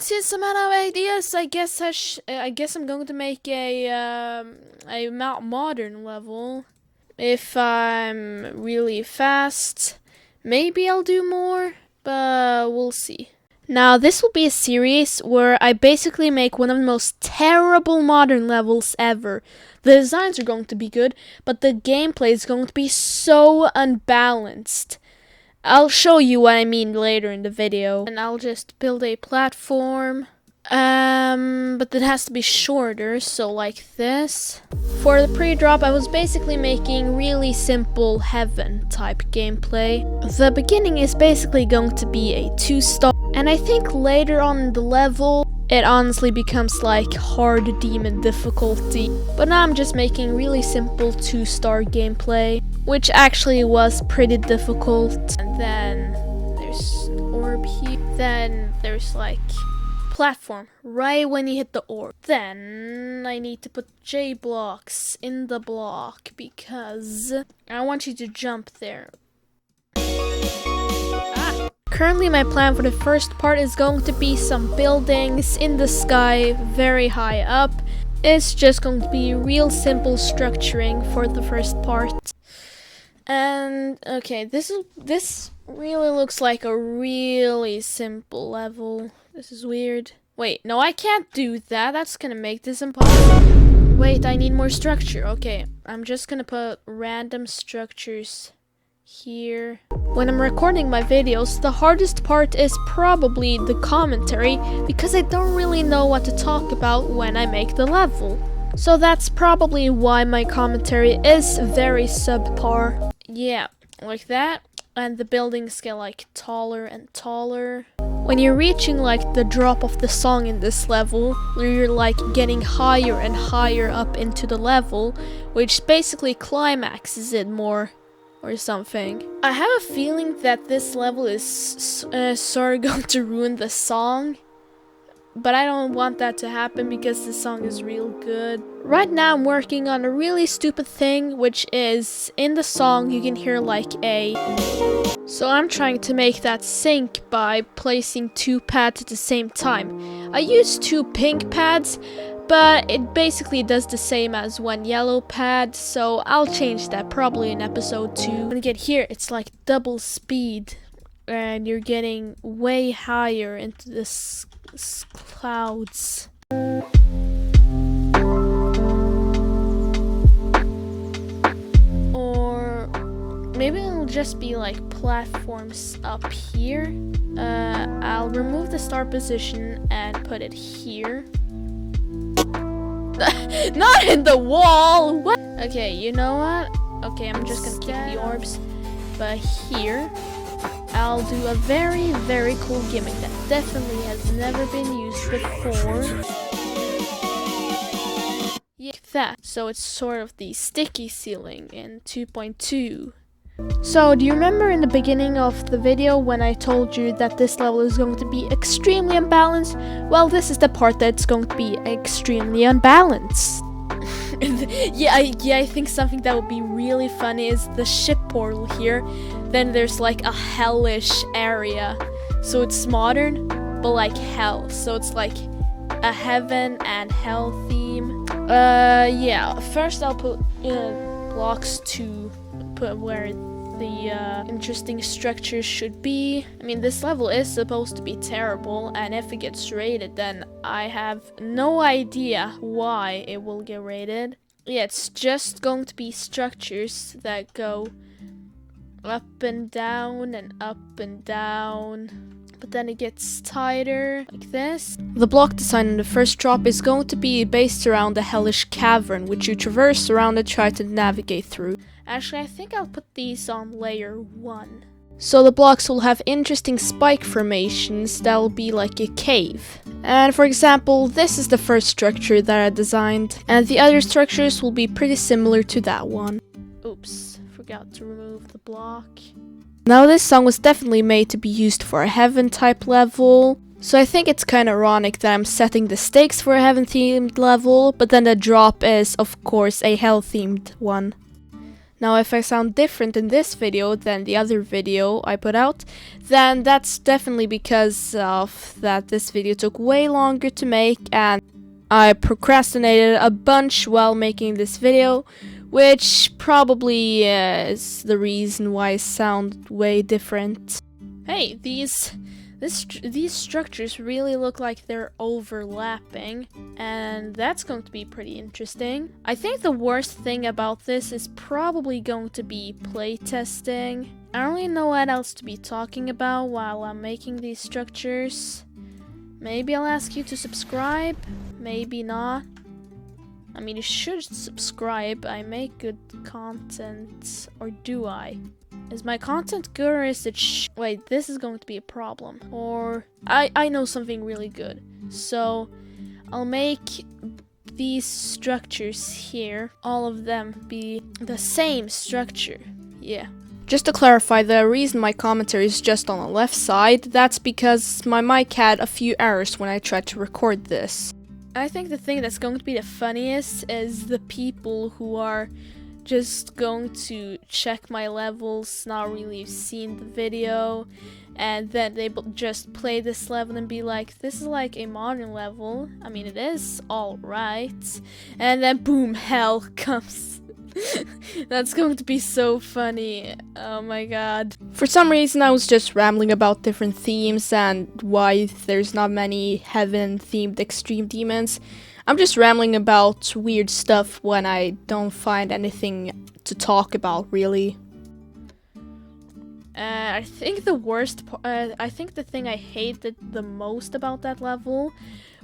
Since I'm out of ideas, I guess I'm going to make a modern level. If I'm really fast, maybe I'll do more, but we'll see. Now, this will be a series where I basically make one of the most terrible modern levels ever. The designs are going to be good, but the gameplay is going to be so unbalanced. I'll show you what I mean later in the video. And I'll just build a platform. But it has to be shorter, so like this. For the pre-drop, I was basically making really simple heaven type gameplay. The beginning is basically going to be a 2-star, and I think later on in the level, it honestly becomes like hard demon difficulty. But now I'm just making really simple 2-star gameplay, which actually was pretty difficult. And then there's orb here. Then there's like platform right when you hit the orb. Then I need to put J blocks in the block because I want you to jump there. Currently my plan for the first part is going to be some buildings in the sky very high up. It's just going to be real simple structuring for the first part. And okay, this really looks like a really simple level. This is weird. Wait, no, I can't do that. That's gonna make this impossible. Wait, I need more structure. Okay, I'm just gonna put random structures here. When I'm recording my videos, the hardest part is probably the commentary, because I don't really know what to talk about when I make the level. So that's probably why my commentary is very subpar. Yeah, like that. And the buildings get like taller and taller. When you're reaching like the drop of the song in this level, you're like getting higher and higher up into the level, which basically climaxes it more or something. I have a feeling that this level is sort of going to ruin the song, but I don't want that to happen because the song is real good. Right now I'm working on a really stupid thing, which is in the song you can hear like a... So I'm trying to make that sync by placing 2 pads at the same time. I use 2 pink pads, but it basically does the same as 1 yellow pad, so I'll change that probably in episode 2. When you get here, it's like double speed, and you're getting way higher into the clouds. Or maybe it'll just be like platforms up here. I'll remove the start position and put it here. Not in the wall! What? Okay, you know what? Okay, I'm just gonna keep the orbs. But here, I'll do a very, very cool gimmick that definitely has never been used before. Yeah, that. So it's sort of the sticky ceiling in 2.2. So, do you remember in the beginning of the video when I told you that this level is going to be extremely unbalanced? Well, this is the part that's going to be extremely unbalanced. Yeah, I think something that would be really funny is the ship portal here. Then there's like a hellish area. So it's modern, but like hell. So it's like a heaven and hell theme. Yeah, first I'll put blocks to put where the interesting structures should be. I mean, this level is supposed to be terrible, and if it gets rated, then I have no idea why it will get rated. Yeah, it's just going to be structures that go up and down and up and down. But then it gets tighter, like this. The block design in the first drop is going to be based around the hellish cavern, which you traverse around and try to navigate through. Actually, I think I'll put these on layer 1. So the blocks will have interesting spike formations that will be like a cave. And for example, this is the first structure that I designed, and the other structures will be pretty similar to that one. Oops, forgot to remove the block. Now this song was definitely made to be used for a heaven type level, so I think it's kind of ironic that I'm setting the stakes for a heaven themed level, but then the drop is of course a hell themed one. Now, if I sound different in this video than the other video I put out, then that's definitely because of that this video took way longer to make and I procrastinated a bunch while making this video, which probably is the reason why I sound way different. Hey, these structures really look like they're overlapping, and that's going to be pretty interesting. I think the worst thing about this is probably going to be playtesting. I don't really know what else to be talking about while I'm making these structures. Maybe I'll ask you to subscribe, maybe not. I mean, you should subscribe. I make good content, or do I? Is my content good or is it wait, this is going to be a problem. Or I know something really good. So I'll make these structures here, all of them be the same structure. Yeah. Just to clarify, the reason my commentary is just on the left side, that's because my mic had a few errors when I tried to record this. I think the thing that's going to be the funniest is the people who are just going to check my levels, not really seen the video, and then they just play this level and be like, this is like a modern level. I mean, it is alright. And then boom, hell comes. That's going to be so funny. Oh my god. For some reason I was just rambling about different themes and why there's not many heaven themed extreme demons. I'm just rambling about weird stuff when I don't find anything to talk about, really. I think the worst I think the thing I hated the most about that level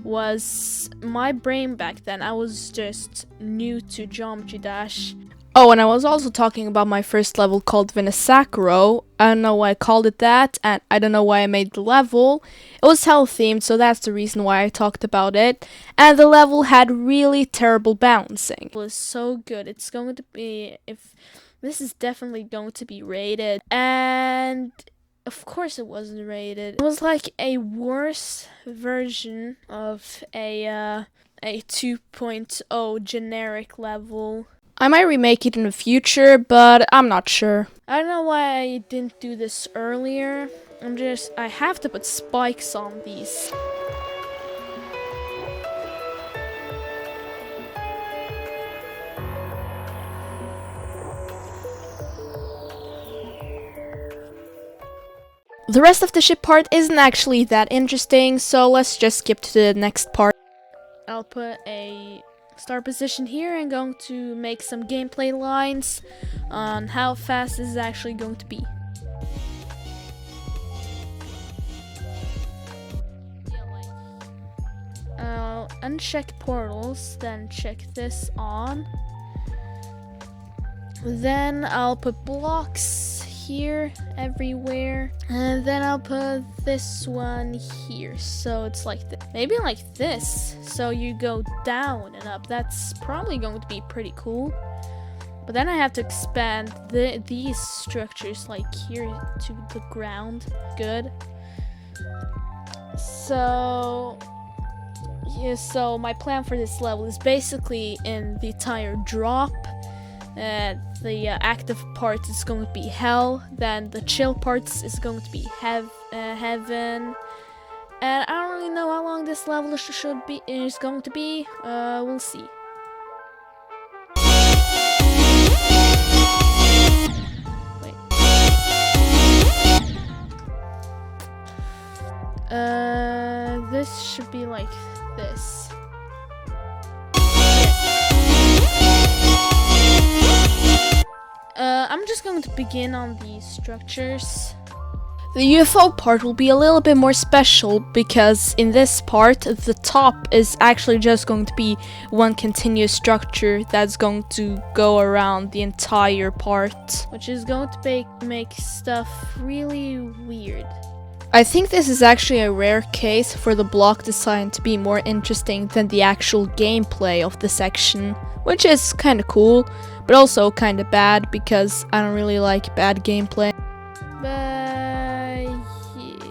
was my brain back then. I was just new to Geometry Dash. Oh, and I was also talking about my first level called Vinisacro. I don't know why I called it that, and I don't know why I made the level. It was hell themed, so that's the reason why I talked about it. And the level had really terrible bouncing. It was so good. It's going to be, this is definitely going to be rated. And of course it wasn't rated. It was like a worse version of a 2.0 generic level. I might remake it in the future, but I'm not sure. I don't know why I didn't do this earlier. I have to put spikes on these. The rest of the ship part isn't actually that interesting, so let's just skip to the next part. I'll put a start position here and going to make some gameplay lines on how fast this is actually going to be. I'll uncheck portals, then check this on. Then I'll put blocks here everywhere, and then I'll put this one here, so it's like this. Maybe like this, so you go down and up. That's probably going to be pretty cool. But then I have to expand these structures like here to the ground. Good. So yeah, so my plan for this level is basically in the entire drop. The active part is going to be hell, then the chill parts is going to be heaven, and I don't really know how long this level is going to be. We'll see. Wait. This should be like this. I'm just going to begin on these structures. The UFO part will be a little bit more special because in this part, the top is actually just going to be one continuous structure that's going to go around the entire part, which is going to make stuff really weird. I think this is actually a rare case for the block design to be more interesting than the actual gameplay of the section, which is kind of cool, but also kind of bad because I don't really like bad gameplay. But yeah.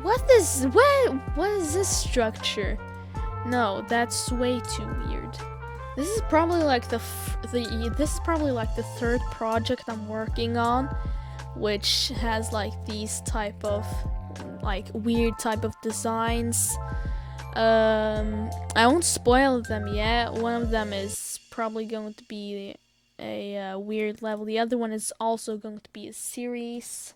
What is this structure? No, that's way too weird. This is probably like the third project I'm working on, which has like these type of like weird type of designs. I won't spoil them yet. One of them is probably going to be a weird level. The other one is also going to be a series.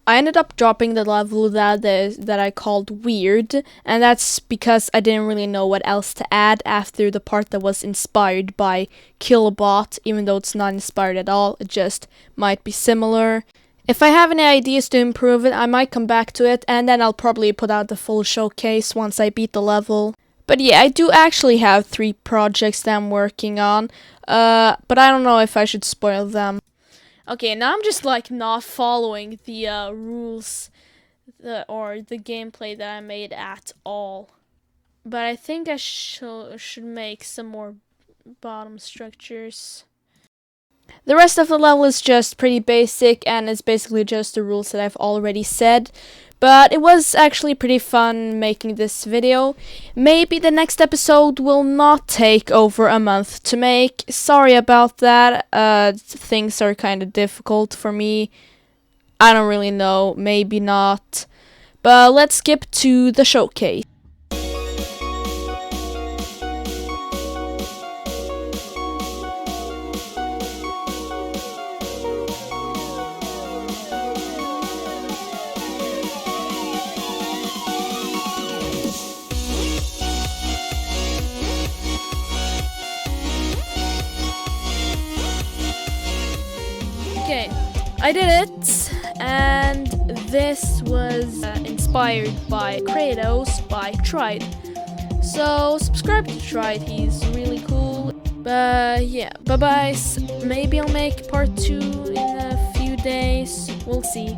I ended up dropping the level that I called weird, and that's because I didn't really know what else to add after the part that was inspired by Killbot, even though it's not inspired at all. It just might be similar. If I have any ideas to improve it, I might come back to it, and then I'll probably put out the full showcase once I beat the level. But yeah, I do actually have 3 projects that I'm working on, but I don't know if I should spoil them. Okay, now I'm just like not following the rules or the gameplay that I made at all. But I think I should make some more bottom structures. The rest of the level is just pretty basic, and it's basically just the rules that I've already said. But it was actually pretty fun making this video. Maybe the next episode will not take over a month to make. Sorry about that. Things are kind of difficult for me. I don't really know. Maybe not. But let's skip to the showcase. Okay, I did it, and this was inspired by Kratos by Tried. So subscribe to Tried, he's really cool. But yeah, bye bye. Maybe I'll make part 2 in a few days. We'll see.